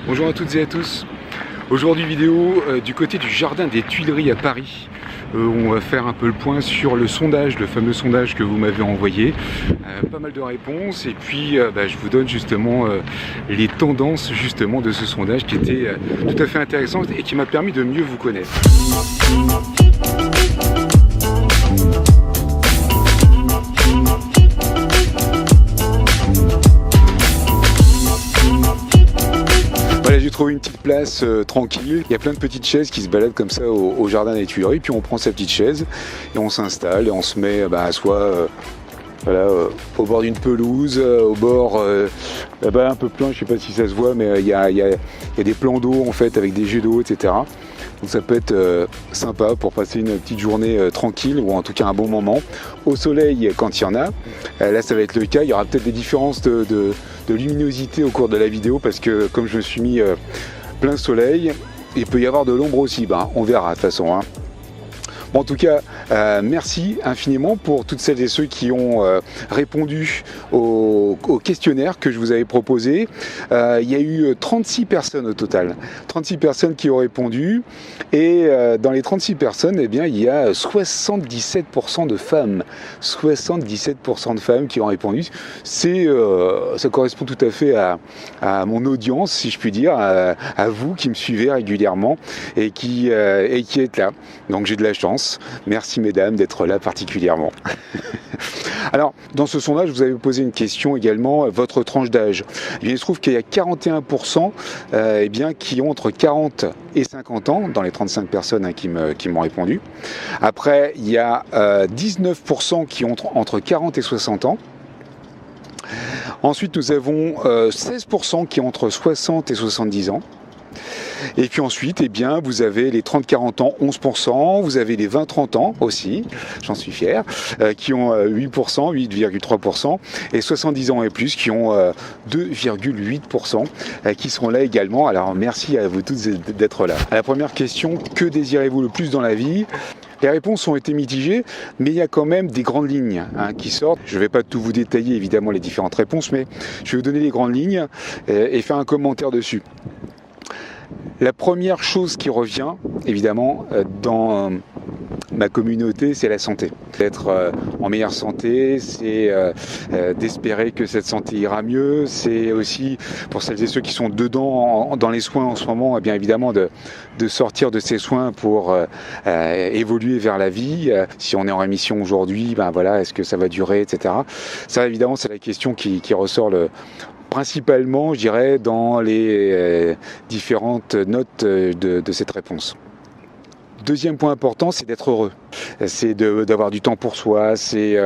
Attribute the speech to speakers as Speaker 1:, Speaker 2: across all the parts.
Speaker 1: Bonjour à toutes et à tous. Aujourd'hui vidéo du côté du jardin des Tuileries à Paris. On va faire un peu le point sur le sondage, le fameux sondage que vous m'avez envoyé. Pas mal de réponses et puis je vous donne justement les tendances justement de ce sondage qui était tout à fait intéressant et qui m'a permis de mieux vous connaître. Voilà, j'ai trouvé une petite place tranquille. Il y a plein de petites chaises qui se baladent comme ça au jardin des Tuileries. Puis on prend sa petite chaise et on s'installe et on se met soit au bord d'une pelouse, au bord là-bas un peu plein. Je sais pas si ça se voit, mais il y a des plans d'eau en fait avec des jets d'eau, etc. Donc ça peut être sympa pour passer une petite journée tranquille ou en tout cas un bon moment. Au soleil quand il y en a, là ça va être le cas. Il y aura peut-être des différences de luminosité au cours de la vidéo parce que comme je me suis mis plein soleil, il peut y avoir de l'ombre aussi. On verra de toute façon. Bon, en tout cas, merci infiniment pour toutes celles et ceux qui ont répondu au questionnaire que je vous avais proposé. Il y a eu 36 personnes au total. 36 personnes qui ont répondu. Et dans les 36 personnes, eh bien, il y a 77% de femmes. 77% de femmes qui ont répondu. Ça correspond tout à fait à mon audience, si je puis dire, à vous qui me suivez régulièrement et qui êtes là. Donc j'ai de la chance. Merci mesdames d'être là particulièrement. Alors, dans ce sondage, vous avez posé une question également, votre tranche d'âge. Il se trouve qu'il y a 41% qui ont entre 40 et 50 ans, dans les 35 personnes qui m'ont répondu. Après, il y a 19% qui ont entre 40 et 60 ans. Ensuite, nous avons 16% qui ont entre 60 et 70 ans. Et puis ensuite, vous avez les 30-40 ans, 11%, vous avez les 20-30 ans aussi, j'en suis fier, qui ont 8%, 8,3%, et 70 ans et plus qui ont 2,8%, qui seront là également. Alors merci à vous toutes d'être là. À la première question, que désirez-vous le plus dans la vie ? Les réponses ont été mitigées, mais il y a quand même des grandes lignes qui sortent. Je ne vais pas tout vous détailler évidemment les différentes réponses, mais je vais vous donner les grandes lignes et faire un commentaire dessus. La première chose qui revient, évidemment, dans ma communauté, c'est la santé. Être en meilleure santé, c'est d'espérer que cette santé ira mieux. C'est aussi, pour celles et ceux qui sont dedans, dans les soins en ce moment, bien évidemment, de sortir de ces soins pour évoluer vers la vie. Si on est en rémission aujourd'hui, est-ce que ça va durer, etc. Ça, évidemment, c'est la question qui ressort principalement, je dirais, dans les différentes notes de cette réponse. Deuxième point important, c'est d'être heureux. C'est d'avoir du temps pour soi, c'est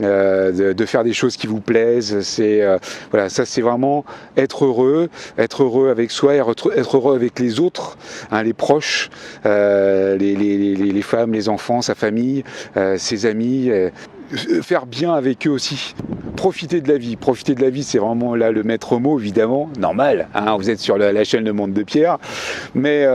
Speaker 1: de faire des choses qui vous plaisent. Ça c'est vraiment être heureux avec soi et être heureux avec les autres, les proches, les femmes, les enfants, sa famille, ses amis. Faire bien avec eux aussi. Profiter de la vie, c'est vraiment là le maître mot, évidemment, normal, vous êtes sur la chaîne Le Monde de Pierre, mais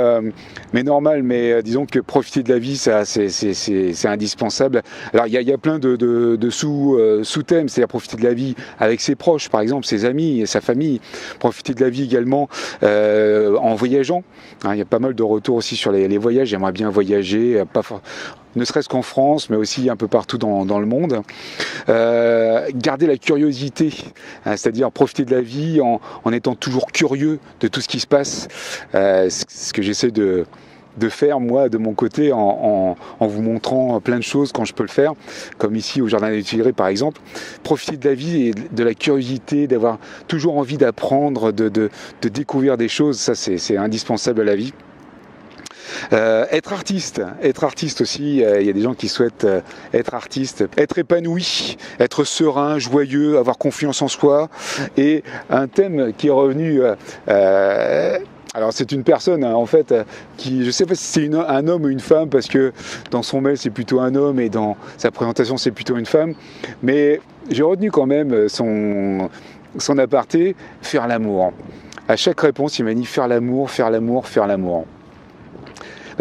Speaker 1: normal, mais disons que profiter de la vie, ça c'est indispensable. Alors il y a plein de sous-thèmes, c'est-à-dire profiter de la vie avec ses proches, par exemple, ses amis, sa famille, profiter de la vie également en voyageant. Il y a pas mal de retours aussi sur les voyages, j'aimerais bien voyager, ne serait-ce qu'en France, mais aussi un peu partout dans le monde. Garder la curiosité, c'est-à-dire profiter de la vie en étant toujours curieux de tout ce qui se passe. Ce que j'essaie de faire moi de mon côté en vous montrant plein de choses quand je peux le faire, comme ici au Jardin des Tuileries par exemple. Profiter de la vie et de la curiosité, d'avoir toujours envie d'apprendre, de découvrir des choses, ça c'est indispensable à la vie. Être artiste aussi, il y a des gens qui souhaitent être artiste, être épanoui, être serein, joyeux, avoir confiance en soi. Et un thème qui est revenu, alors c'est une personne en fait qui, je sais pas si c'est un homme ou une femme parce que dans son mail c'est plutôt un homme et dans sa présentation c'est plutôt une femme, mais j'ai retenu quand même son aparté, faire l'amour. À chaque réponse il m'a dit faire l'amour, faire l'amour, faire l'amour.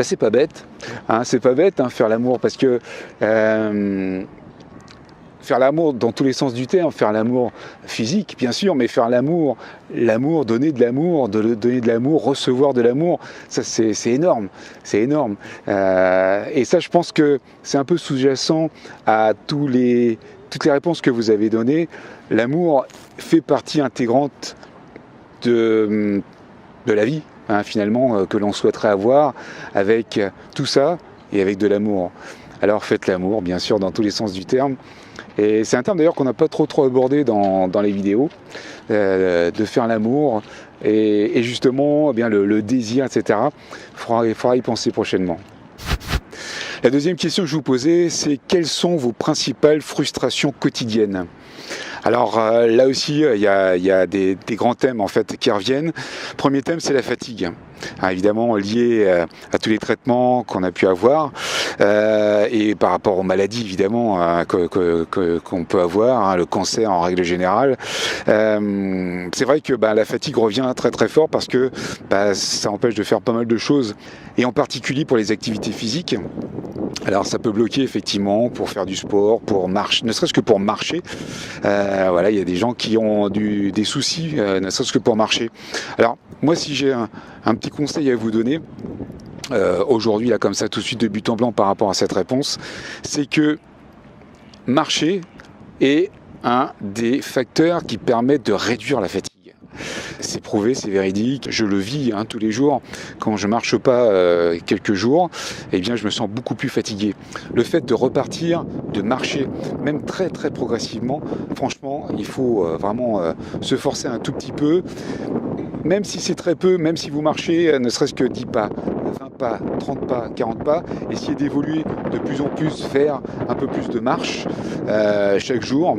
Speaker 1: C'est pas bête, faire l'amour parce que faire l'amour dans tous les sens du terme, faire l'amour physique, bien sûr, mais faire l'amour, donner de l'amour, donner de l'amour, recevoir de l'amour, ça c'est énorme, c'est énorme. Et ça, je pense que c'est un peu sous-jacent à toutes les réponses que vous avez données. L'amour fait partie intégrante de la vie, hein, finalement, que l'on souhaiterait avoir avec tout ça et avec de l'amour. Alors faites l'amour, bien sûr, dans tous les sens du terme. Et c'est un terme d'ailleurs qu'on n'a pas trop abordé dans les vidéos, de faire l'amour et justement eh bien, le désir, etc. Il faudra y penser prochainement. La deuxième question que je vous posais, c'est quelles sont vos principales frustrations quotidiennes ? Alors là aussi, il y a des grands thèmes en fait qui reviennent. Premier thème, c'est la fatigue. Évidemment lié à tous les traitements qu'on a pu avoir et par rapport aux maladies évidemment qu'on peut avoir, le cancer en règle générale. C'est vrai que la fatigue revient très fort parce que ça empêche de faire pas mal de choses et en particulier pour les activités physiques. Alors ça peut bloquer effectivement pour faire du sport, pour marcher, ne serait-ce que pour marcher. Voilà, il y a des gens qui ont des soucis, ne serait-ce que pour marcher. Alors moi, si j'ai un petit conseil à vous donner, aujourd'hui là comme ça tout de suite de but en blanc par rapport à cette réponse, c'est que marcher est un des facteurs qui permettent de réduire la fatigue. C'est prouvé, c'est véridique, je le vis tous les jours. Quand je marche pas quelques jours, eh bien je me sens beaucoup plus fatigué. Le fait de repartir, de marcher, même très progressivement, franchement, il faut vraiment se forcer un tout petit peu. Même si c'est très peu, même si vous marchez ne serait-ce que 10 pas, 20 pas, 30 pas, 40 pas, essayez d'évoluer de plus en plus, faire un peu plus de marche chaque jour.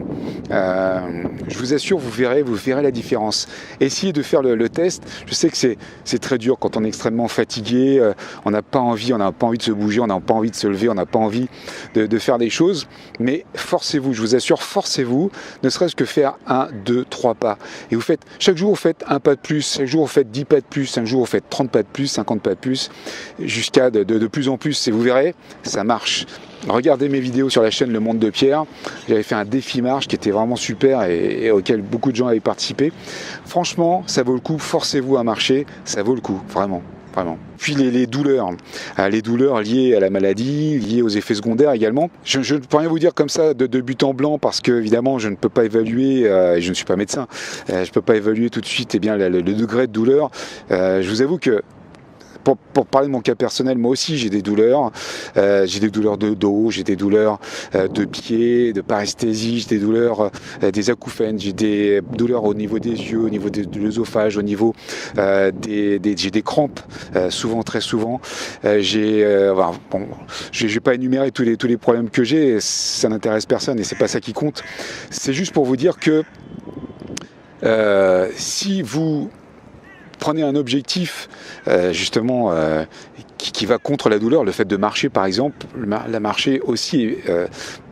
Speaker 1: Je vous assure, vous verrez la différence. Essayez de faire le test. Je sais que c'est très dur quand on est extrêmement fatigué, on n'a pas envie de se bouger, on n'a pas envie de se lever, on n'a pas envie de faire des choses, mais forcez-vous, je vous assure, forcez-vous, ne serait-ce que faire 1, 2, 3 pas. Et vous faites, chaque jour vous faites un pas de plus, chaque jour vous faites 10 pas de plus, chaque jour vous faites 30 pas de plus, 50 pas de plus, jusqu'à de plus en plus, et vous verrez, ça marche. Regardez mes vidéos sur la chaîne Le Monde de Pierre, j'avais fait un défi marche qui était vraiment super et auquel beaucoup de gens avaient participé. Franchement, ça vaut le coup, forcez-vous à marcher, ça vaut le coup, vraiment. Puis les douleurs liées à la maladie, liées aux effets secondaires également. Je ne peux rien vous dire comme ça de but en blanc parce que évidemment je ne peux pas évaluer, et je ne suis pas médecin, je ne peux pas évaluer tout de suite le degré de douleur. Je vous avoue que pour parler de mon cas personnel, moi aussi j'ai des douleurs. J'ai des douleurs de dos, j'ai des douleurs de pieds, de paresthésie, j'ai des douleurs des acouphènes, j'ai des douleurs au niveau des yeux, au niveau de l'œsophage, au niveau j'ai des crampes, très souvent. Je vais pas énumérer tous les problèmes que j'ai, ça n'intéresse personne et c'est pas ça qui compte. C'est juste pour vous dire que si vous prenez un objectif justement qui va contre la douleur, le fait de marcher par exemple, la marcher aussi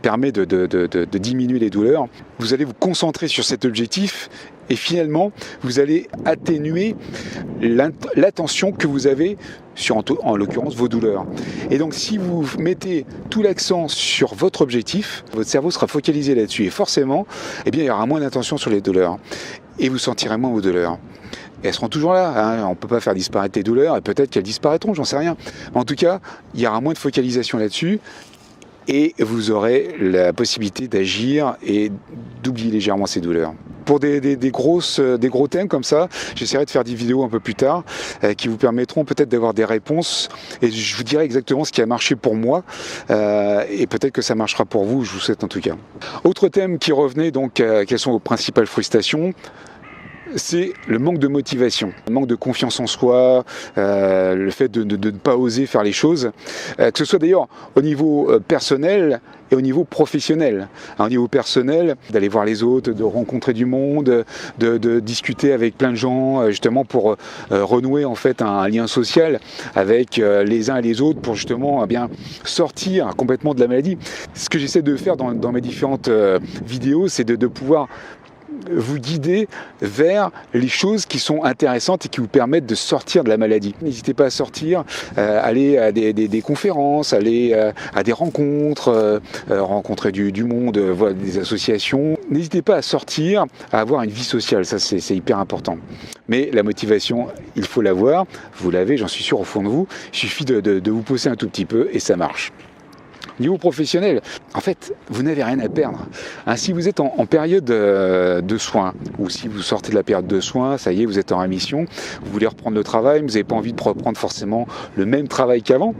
Speaker 1: permet de diminuer les douleurs. Vous allez vous concentrer sur cet objectif et finalement vous allez atténuer l'attention que vous avez sur en l'occurrence vos douleurs. Et donc si vous mettez tout l'accent sur votre objectif, votre cerveau sera focalisé là-dessus et forcément il y aura moins d'attention sur les douleurs et vous sentirez moins vos douleurs. Et elles seront toujours là, on ne peut pas faire disparaître les douleurs, et peut-être qu'elles disparaîtront, j'en sais rien. En tout cas, il y aura moins de focalisation là-dessus, et vous aurez la possibilité d'agir et d'oublier légèrement ces douleurs. Pour des gros thèmes comme ça, j'essaierai de faire des vidéos un peu plus tard, qui vous permettront peut-être d'avoir des réponses, et je vous dirai exactement ce qui a marché pour moi, et peut-être que ça marchera pour vous, je vous souhaite en tout cas. Autre thème qui revenait, donc, quelles sont vos principales frustrations ? C'est le manque de motivation, le manque de confiance en soi, le fait de ne pas oser faire les choses, que ce soit d'ailleurs au niveau personnel et au niveau professionnel. Au niveau personnel, d'aller voir les autres, de rencontrer du monde, de discuter avec plein de gens, justement pour renouer en fait un lien social avec les uns et les autres pour justement sortir complètement de la maladie. Ce que j'essaie de faire dans mes différentes vidéos, c'est de pouvoir vous guider vers les choses qui sont intéressantes et qui vous permettent de sortir de la maladie. N'hésitez pas à sortir, aller à des conférences, aller à des rencontres, rencontrer du monde, voilà, des associations. N'hésitez pas à sortir, à avoir une vie sociale, ça c'est hyper important. Mais la motivation, il faut l'avoir, vous l'avez, j'en suis sûr au fond de vous, il suffit de vous pousser un tout petit peu et ça marche. Niveau professionnel, en fait, vous n'avez rien à perdre. Si vous êtes en période de soins, ou si vous sortez de la période de soins, ça y est, vous êtes en rémission, vous voulez reprendre le travail, vous n'avez pas envie de reprendre forcément le même travail qu'avant,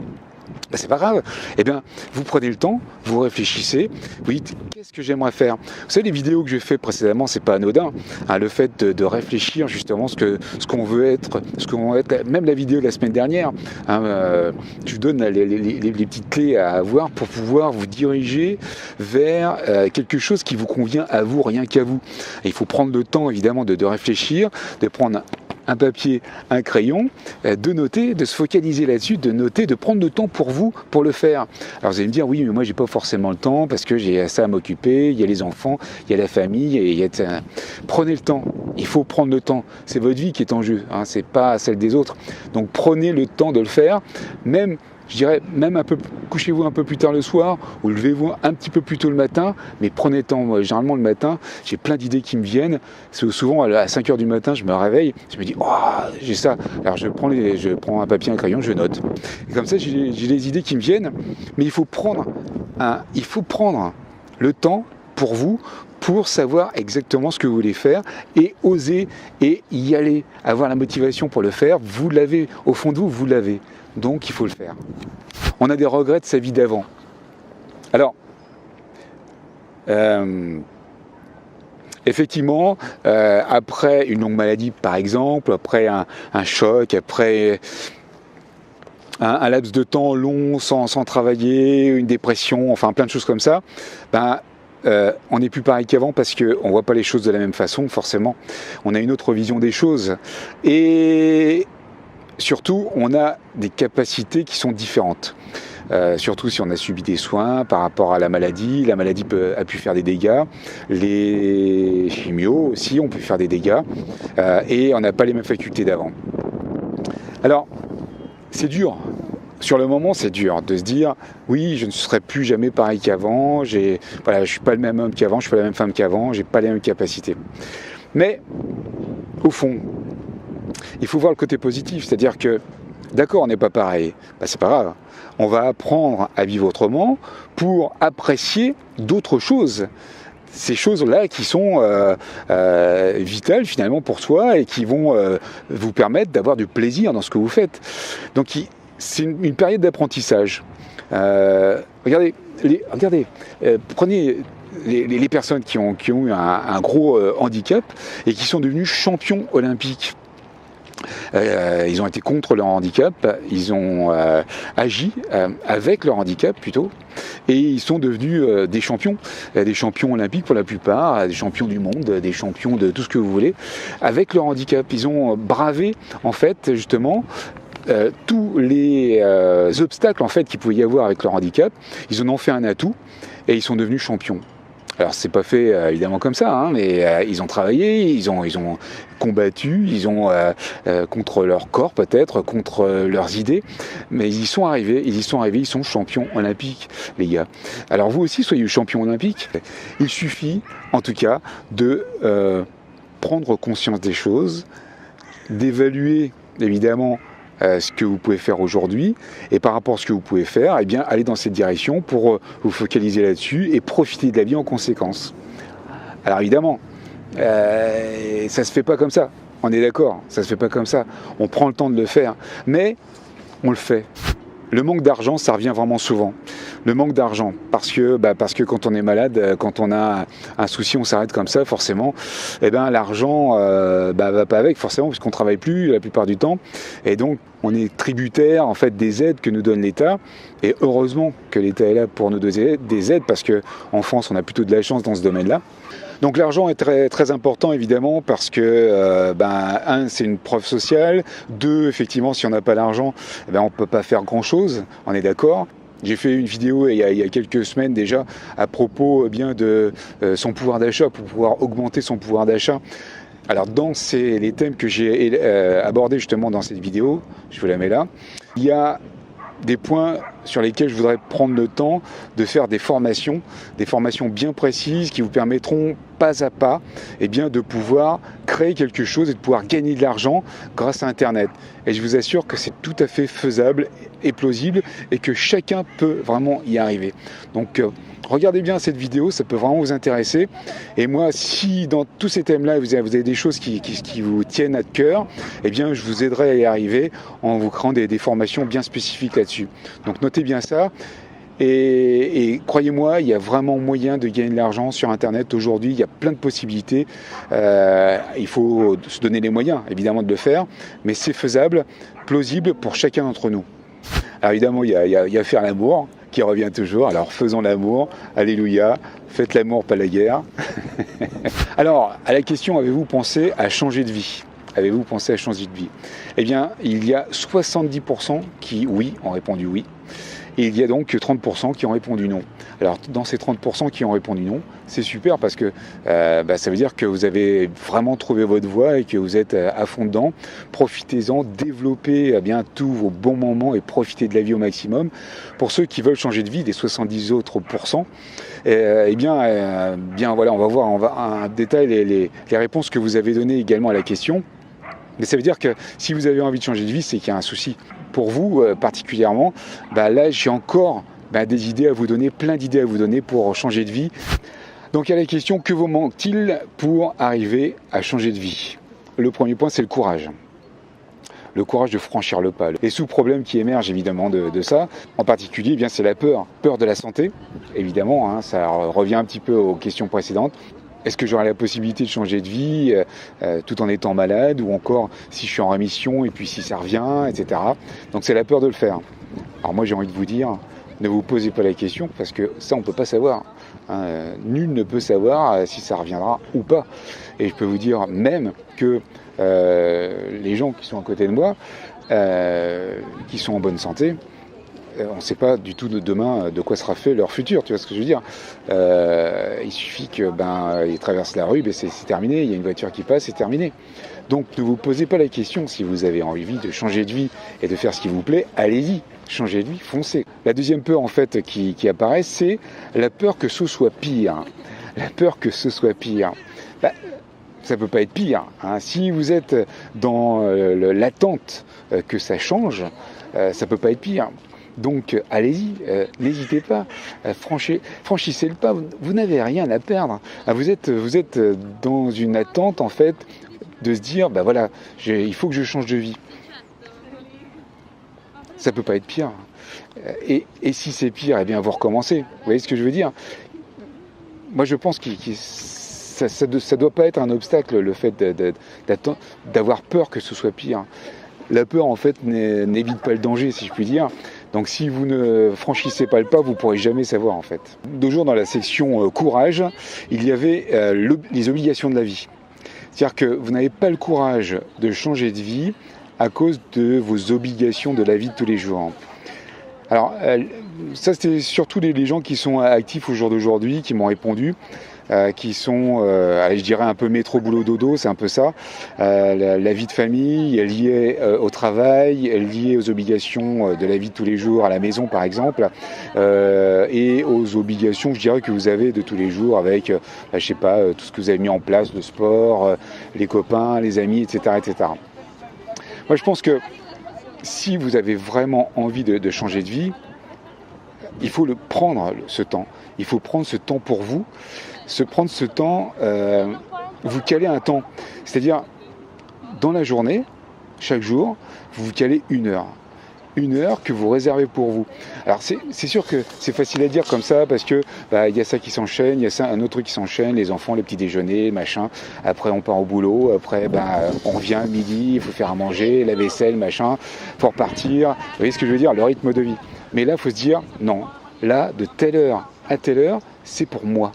Speaker 1: ben c'est pas grave. Eh bien, vous prenez le temps, vous réfléchissez, vous dites qu'est-ce que j'aimerais faire. Vous savez, les vidéos que j'ai fait précédemment, c'est pas anodin. Le fait de réfléchir justement ce qu'on veut être, même la vidéo de la semaine dernière. Je vous donne les petites clés à avoir pour pouvoir vous diriger vers quelque chose qui vous convient à vous, rien qu'à vous. Et il faut prendre le temps évidemment de réfléchir, de prendre un papier, un crayon, de noter, de se focaliser là-dessus, de noter, de prendre le temps pour vous, pour le faire. Alors vous allez me dire, oui, mais moi j'ai pas forcément le temps parce que j'ai ça à m'occuper, il y a les enfants, il y a la famille, Prenez le temps, il faut prendre le temps. C'est votre vie qui est en jeu, c'est pas celle des autres. Donc prenez le temps de le faire, je dirais même couchez-vous un peu plus tard le soir ou levez-vous un petit peu plus tôt le matin, mais prenez le temps. Moi, généralement le matin, j'ai plein d'idées qui me viennent. C'est souvent à 5h du matin, je me réveille, je me dis, oh, j'ai ça. Alors je prends un papier, un crayon, je note. Et comme ça, j'ai les idées qui me viennent, mais il faut prendre le temps pour vous, pour savoir exactement ce que vous voulez faire et oser et y aller, avoir la motivation pour le faire. Vous l'avez, au fond de vous, vous l'avez. Donc il faut le faire. On a des regrets de sa vie d'avant. Alors, effectivement, après une longue maladie par exemple, après un choc, après un laps de temps long sans travailler, une dépression, enfin plein de choses comme ça, on n'est plus pareil qu'avant parce qu'on ne voit pas les choses de la même façon, forcément. On a une autre vision des choses. Et surtout, on a des capacités qui sont différentes. Surtout si on a subi des soins par rapport à la maladie a pu faire des dégâts, les chimios aussi ont pu faire des dégâts, et on n'a pas les mêmes facultés d'avant. Alors, c'est dur. Sur le moment, c'est dur de se dire oui, je ne serai plus jamais pareil qu'avant, je suis pas le même homme qu'avant, je suis pas la même femme qu'avant, j'ai pas les mêmes capacités. Mais au fond, il faut voir le côté positif, c'est-à-dire que d'accord, on n'est pas pareil, c'est pas grave. On va apprendre à vivre autrement pour apprécier d'autres choses. Ces choses-là qui sont vitales finalement pour soi et qui vont vous permettre d'avoir du plaisir dans ce que vous faites. Donc c'est une période d'apprentissage. Regardez, prenez les personnes qui ont eu un gros handicap et qui sont devenus champions olympiques. Ils ont été contre leur handicap, ils ont agi avec leur handicap plutôt, et ils sont devenus des champions olympiques pour la plupart, des champions du monde, des champions de tout ce que vous voulez, avec leur handicap. Ils ont bravé en fait justement tous les obstacles en fait qu'il pouvait y avoir avec leur handicap. Ils en ont fait un atout et ils sont devenus champions. Alors c'est pas fait évidemment comme ça, mais ils ont travaillé, ils ont combattu, ils ont contre leur corps peut-être, contre leurs idées, mais ils y sont arrivés, ils sont champions olympiques, les gars. Alors vous aussi soyez champions olympiques. Il suffit en tout cas de prendre conscience des choses, d'évaluer évidemment ce que vous pouvez faire aujourd'hui, et par rapport à ce que vous pouvez faire, eh bien, allez dans cette direction pour vous focaliser là-dessus et profiter de la vie en conséquence. Alors évidemment, ça se fait pas comme ça, on est d'accord, ça se fait pas comme ça, on prend le temps de le faire, mais on le fait. Le manque d'argent, ça revient vraiment souvent. Le manque d'argent, parce que quand on est malade, quand on a un souci, on s'arrête comme ça, forcément. L'argent va pas avec, forcément, puisqu'on travaille plus la plupart du temps. Et donc, on est tributaire en fait des aides que nous donne l'État. Et heureusement que l'État est là pour nous donner des aides, parce que en France, on a plutôt de la chance dans ce domaine-là. Donc l'argent est très, très important évidemment parce que c'est une preuve sociale, 2, effectivement, si on n'a pas l'argent, on ne peut pas faire grand-chose, on est d'accord. J'ai fait une vidéo il y a quelques semaines déjà à propos bien de son pouvoir d'achat, pour pouvoir augmenter son pouvoir d'achat. Alors dans les thèmes que j'ai abordés justement dans cette vidéo, je vous la mets là, il y a des points sur lesquels je voudrais prendre le temps de faire des formations bien précises qui vous permettront pas à pas de pouvoir créer quelque chose et de pouvoir gagner de l'argent grâce à Internet. Et je vous assure que c'est tout à fait faisable et plausible et que chacun peut vraiment y arriver. Donc regardez bien cette vidéo, ça peut vraiment vous intéresser. Et moi, si dans tous ces thèmes-là, vous avez des choses qui vous tiennent à cœur, je vous aiderai à y arriver en vous créant des formations bien spécifiques là-dessus. Donc notez bien ça. Et croyez-moi, il y a vraiment moyen de gagner de l'argent sur Internet aujourd'hui. Il y a plein de possibilités. Il faut se donner les moyens, évidemment, de le faire. Mais c'est faisable, plausible pour chacun d'entre nous. Alors évidemment, il y a faire l'amour qui revient toujours. Alors faisons l'amour, alléluia, faites l'amour, pas la guerre. Alors, à la question, avez-vous pensé à changer de vie ? Avez-vous pensé à changer de vie ? Eh bien, il y a 70% qui, oui, ont répondu oui. Et il y a donc 30% qui ont répondu non. Alors, dans ces 30% qui ont répondu non, c'est super parce que ça veut dire que vous avez vraiment trouvé votre voie et que vous êtes à fond dedans. Profitez-en, développez tous vos bons moments et profitez de la vie au maximum. Pour ceux qui veulent changer de vie, des 70 autres pourcents, voilà, on va voir en détail les réponses que vous avez données également à la question. Mais ça veut dire que si vous avez envie de changer de vie, c'est qu'il y a un souci. Pour vous particulièrement, là j'ai encore des idées à vous donner, plein d'idées à vous donner pour changer de vie. Donc il y a la question, que vous manque-t-il pour arriver à changer de vie ? Le premier point, c'est le courage. Le courage de franchir le pas. Les sous-problèmes qui émergent évidemment de ça, en particulier, c'est la peur. Peur de la santé, évidemment, ça revient un petit peu aux questions précédentes. Est-ce que j'aurai la possibilité de changer de vie tout en étant malade, ou encore si je suis en rémission et puis si ça revient, etc. Donc c'est la peur de le faire. Alors moi j'ai envie de vous dire, ne vous posez pas la question parce que ça on ne peut pas savoir. Nul ne peut savoir si ça reviendra ou pas. Et je peux vous dire même que les gens qui sont à côté de moi, qui sont en bonne santé, on ne sait pas du tout de demain de quoi sera fait leur futur, tu vois ce que je veux dire. Il suffit qu'ils traversent la rue, c'est terminé, il y a une voiture qui passe, c'est terminé. Donc ne vous posez pas la question, si vous avez envie de changer de vie et de faire ce qui vous plaît, allez-y, changez de vie, foncez. La deuxième peur en fait qui apparaît, c'est la peur que ce soit pire. La peur que ce soit pire. Ça ne peut pas être pire. Si vous êtes dans l'attente que ça change, ça ne peut pas être pire. Donc allez-y, n'hésitez pas, franchissez le pas, vous n'avez rien à perdre. Vous êtes dans une attente en fait de se dire, il faut que je change de vie. Ça peut pas être pire. Et si c'est pire, vous recommencez. Vous voyez ce que je veux dire ? Moi je pense que ça doit pas être un obstacle, le fait d'avoir peur que ce soit pire. La peur en fait n'évite pas le danger, si je puis dire. Donc si vous ne franchissez pas le pas, vous ne pourrez jamais savoir en fait. Deux jours dans la section courage, il y avait les obligations de la vie. C'est-à-dire que vous n'avez pas le courage de changer de vie à cause de vos obligations de la vie de tous les jours. Alors ça c'était surtout les gens qui sont actifs au jour d'aujourd'hui, qui m'ont répondu. Qui sont, je dirais, un peu métro, boulot, dodo, c'est un peu ça. La vie de famille, liée au travail, liée aux obligations de la vie de tous les jours, à la maison par exemple, et aux obligations, je dirais, que vous avez de tous les jours avec, tout ce que vous avez mis en place, le sport, les copains, les amis, etc., etc. Moi, je pense que si vous avez vraiment envie de changer de vie, il faut prendre ce temps. Il faut prendre ce temps pour vous. Prendre ce temps, vous calez un temps. C'est-à-dire, dans la journée, chaque jour, vous vous calez 1 heure. 1 heure que vous réservez pour vous. Alors c'est sûr que c'est facile à dire comme ça parce que y a ça qui s'enchaîne, il y a ça, un autre truc qui s'enchaîne, les enfants, les petits déjeuners, machin. Après on part au boulot, après on revient midi, il faut faire à manger, la vaisselle, machin, faut repartir. Vous voyez ce que je veux dire, le rythme de vie. Mais là, il faut se dire, non, là, de telle heure à telle heure, c'est pour moi.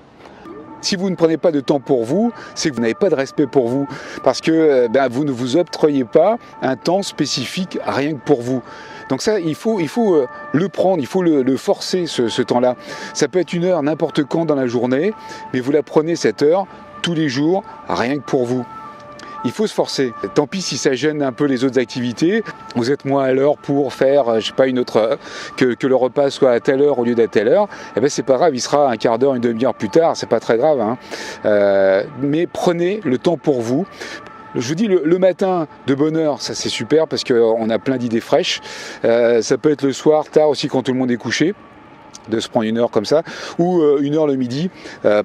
Speaker 1: Si vous ne prenez pas de temps pour vous, c'est que vous n'avez pas de respect pour vous. Parce que vous ne vous octroyez pas un temps spécifique rien que pour vous. Donc ça, il faut le prendre, il faut le forcer ce temps-là. Ça peut être une heure n'importe quand dans la journée, mais vous la prenez cette heure tous les jours, rien que pour vous. Il faut se forcer. Tant pis si ça gêne un peu les autres activités. Vous êtes moins à l'heure pour faire, je sais pas, une autre que le repas soit à telle heure au lieu d'à telle heure. Eh ben c'est pas grave, il sera un quart d'heure, une demi-heure plus tard. C'est pas très grave. Hein. Mais prenez le temps pour vous. Je vous dis, le matin de bonne heure, ça c'est super parce qu'on a plein d'idées fraîches. Ça peut être le soir, tard aussi quand tout le monde est couché, de se prendre une heure comme ça, ou une heure le midi,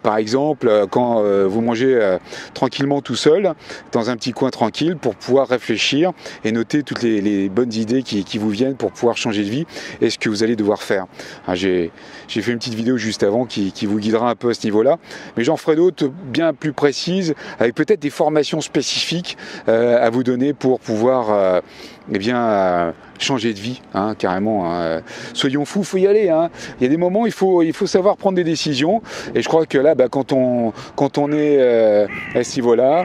Speaker 1: par exemple, quand vous mangez tranquillement tout seul, dans un petit coin tranquille, pour pouvoir réfléchir et noter toutes les bonnes idées qui vous viennent pour pouvoir changer de vie et ce que vous allez devoir faire. Hein, j'ai fait une petite vidéo juste avant qui vous guidera un peu à ce niveau-là, mais j'en ferai d'autres bien plus précises, avec peut-être des formations spécifiques à vous donner pour pouvoir changer de vie, hein, carrément. Hein. Soyons fous, faut y aller. Hein. Il y a des moments, il faut savoir prendre des décisions. Et je crois que là, quand on est à ce niveau-là,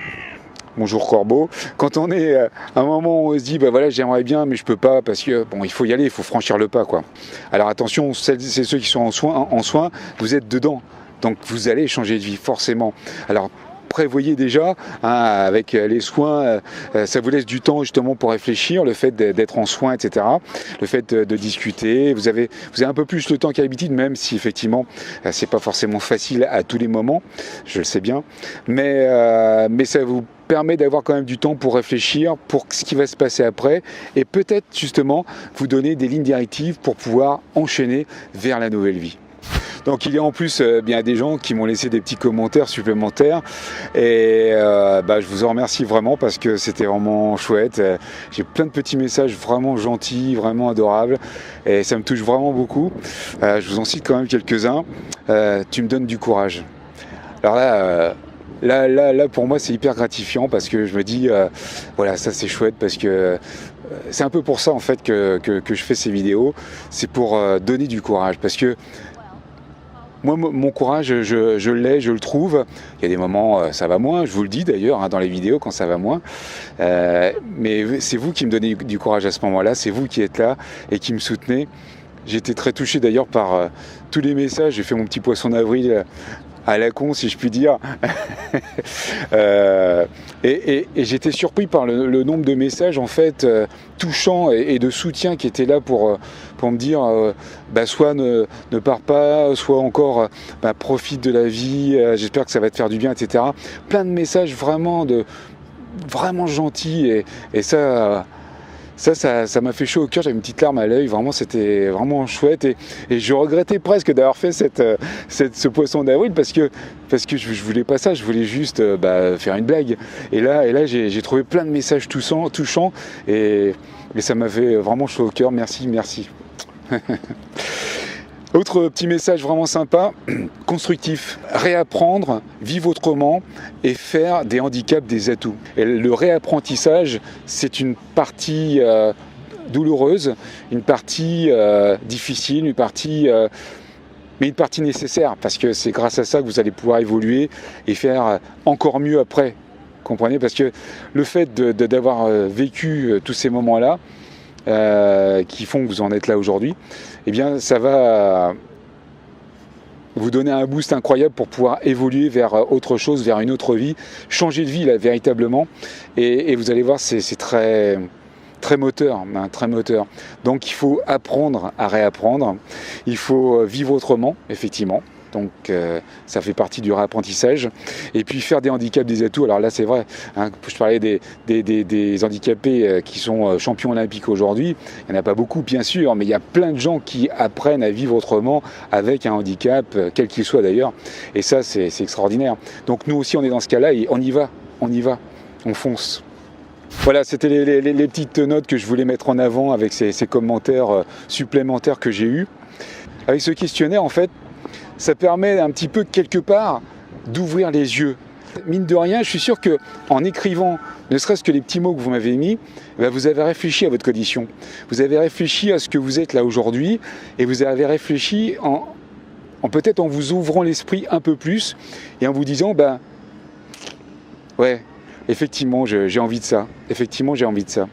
Speaker 1: bonjour Corbeau, quand on est à un moment où on se dit, voilà, j'aimerais bien, mais je peux pas, parce que il faut y aller, il faut franchir le pas, quoi. Alors attention, c'est ceux qui sont en soins, vous êtes dedans. Donc vous allez changer de vie, forcément. Alors prévoyez déjà, hein, avec les soins, ça vous laisse du temps justement pour réfléchir, le fait d'être en soins, etc. Le fait de discuter, vous avez un peu plus le temps qu'à l'habitude, même si effectivement c'est pas forcément facile à tous les moments, je le sais bien, mais ça vous permet d'avoir quand même du temps pour réfléchir, pour ce qui va se passer après, et peut-être justement vous donner des lignes directives pour pouvoir enchaîner vers la nouvelle vie. Donc il y a en plus bien des gens qui m'ont laissé des petits commentaires supplémentaires et je vous en remercie vraiment parce que c'était vraiment chouette. J'ai plein de petits messages vraiment gentils, vraiment adorables et ça me touche vraiment beaucoup. Je vous en cite quand même quelques-uns. Tu me donnes du courage. Alors là pour moi c'est hyper gratifiant parce que je me dis voilà, ça c'est chouette parce que c'est un peu pour ça en fait que je fais ces vidéos, c'est pour donner du courage parce que moi, mon courage, je l'ai, je le trouve. Il y a des moments, ça va moins, je vous le dis d'ailleurs, hein, dans les vidéos quand ça va moins. Mais c'est vous qui me donnez du courage à ce moment-là, c'est vous qui êtes là et qui me soutenez. J'ai été très touché d'ailleurs par tous les messages. J'ai fait mon petit poisson d'avril à la con, si je puis dire. Et j'étais surpris par le nombre de messages en fait touchants et de soutien qui étaient là pour me dire soit ne pars pas, soit encore profite de la vie, j'espère que ça va te faire du bien, etc. Plein de messages vraiment gentils et ça m'a fait chaud au cœur, j'avais une petite larme à l'œil, vraiment c'était vraiment chouette et je regrettais presque d'avoir fait ce poisson d'avril parce que je voulais pas ça, je voulais juste faire une blague. Et là j'ai trouvé plein de messages touchants et ça m'a fait vraiment chaud au cœur, merci. Autre petit message vraiment sympa, constructif, réapprendre, vivre autrement et faire des handicaps des atouts. Et le réapprentissage, c'est une partie douloureuse, une partie difficile, mais une partie nécessaire, parce que c'est grâce à ça que vous allez pouvoir évoluer et faire encore mieux après. Comprenez ? Parce que le fait d'avoir vécu tous ces moments-là, qui font que vous en êtes là aujourd'hui, eh bien ça va vous donner un boost incroyable pour pouvoir évoluer vers autre chose, vers une autre vie, changer de vie là véritablement, et vous allez voir c'est très moteur, hein, très moteur. Donc il faut apprendre à réapprendre, il faut vivre autrement, effectivement. Donc ça fait partie du réapprentissage. Et puis faire des handicaps des atouts. Alors là c'est vrai, hein, je parlais des handicapés qui sont champions olympiques aujourd'hui. Il n'y en a pas beaucoup bien sûr, mais il y a plein de gens qui apprennent à vivre autrement avec un handicap, quel qu'il soit d'ailleurs. Et ça c'est extraordinaire. Donc nous aussi on est dans ce cas-là et on y va, on fonce. Voilà, c'était les petites notes que je voulais mettre en avant avec ces commentaires supplémentaires que j'ai eus. Avec ce questionnaire en fait, ça permet un petit peu, quelque part, d'ouvrir les yeux. Mine de rien, je suis sûr qu'en écrivant, ne serait-ce que les petits mots que vous m'avez mis, vous avez réfléchi à votre condition. Vous avez réfléchi à ce que vous êtes là aujourd'hui, et vous avez réfléchi peut-être en vous ouvrant l'esprit un peu plus, et en vous disant, ouais, effectivement, j'ai envie de ça. Effectivement, j'ai envie de ça.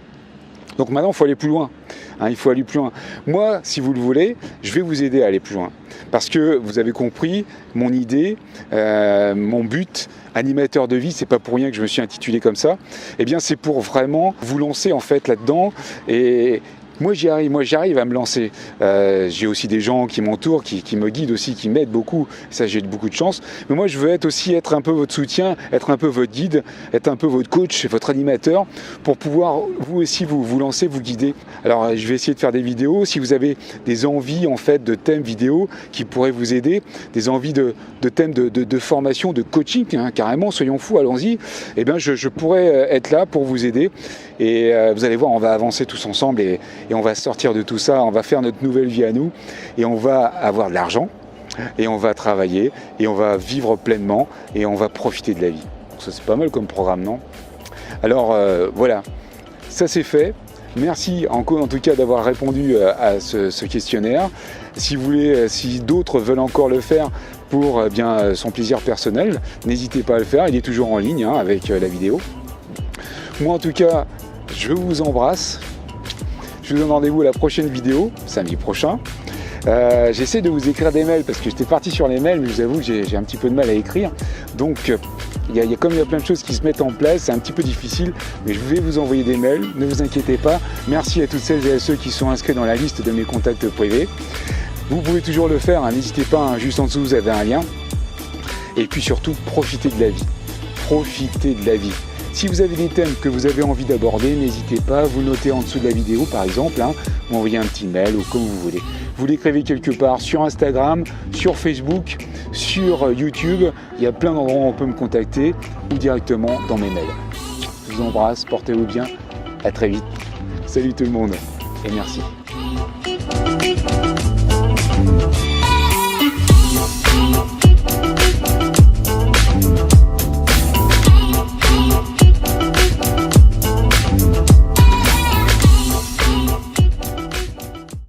Speaker 1: Donc maintenant, il faut aller plus loin. hein, il faut aller plus loin. Moi, si vous le voulez, je vais vous aider à aller plus loin. Parce que vous avez compris, mon idée, mon but, animateur de vie, c'est pas pour rien que je me suis intitulé comme ça. Eh bien, c'est pour vraiment vous lancer en fait là-dedans. Et moi, j'arrive à me lancer. J'ai aussi des gens qui m'entourent, qui me guident aussi, qui m'aident beaucoup. Ça, j'ai beaucoup de chance. Mais moi, je veux être un peu votre soutien, être un peu votre guide, être un peu votre coach, votre animateur, pour pouvoir vous aussi vous lancer, vous guider. Alors, je vais essayer de faire des vidéos. Si vous avez des envies en fait de thèmes vidéo qui pourraient vous aider, des envies de thèmes de formation, de coaching, hein, carrément, soyons fous, allons-y. Eh bien, je pourrais être là pour vous aider. Et vous allez voir, on va avancer tous ensemble et on va sortir de tout ça, on va faire notre nouvelle vie à nous et on va avoir de l'argent et on va travailler et on va vivre pleinement et on va profiter de la vie. Ça, c'est pas mal comme programme, non? Alors voilà, ça c'est fait. Merci en tout cas d'avoir répondu à ce questionnaire. Si vous voulez, si d'autres veulent encore le faire pour bien son plaisir personnel, n'hésitez pas à le faire, il est toujours en ligne hein, avec la vidéo. Moi en tout cas, je vous embrasse. Je vous donne rendez-vous à la prochaine vidéo, samedi prochain. J'essaie de vous écrire des mails parce que j'étais parti sur les mails, mais je vous avoue que j'ai un petit peu de mal à écrire. Donc, comme il y a plein de choses qui se mettent en place, c'est un petit peu difficile, mais je vais vous envoyer des mails, ne vous inquiétez pas. Merci à toutes celles et à ceux qui sont inscrits dans la liste de mes contacts privés. Vous pouvez toujours le faire, hein, n'hésitez pas, hein, juste en dessous vous avez un lien. Et puis surtout, profitez de la vie. Profitez de la vie. Si vous avez des thèmes que vous avez envie d'aborder, n'hésitez pas, vous notez en dessous de la vidéo par exemple, hein, vous m'envoyez un petit mail ou comme vous voulez. Vous l'écrivez quelque part sur Instagram, sur Facebook, sur YouTube, il y a plein d'endroits où on peut me contacter ou directement dans mes mails. Je vous embrasse, portez-vous bien, à très vite. Salut tout le monde et merci.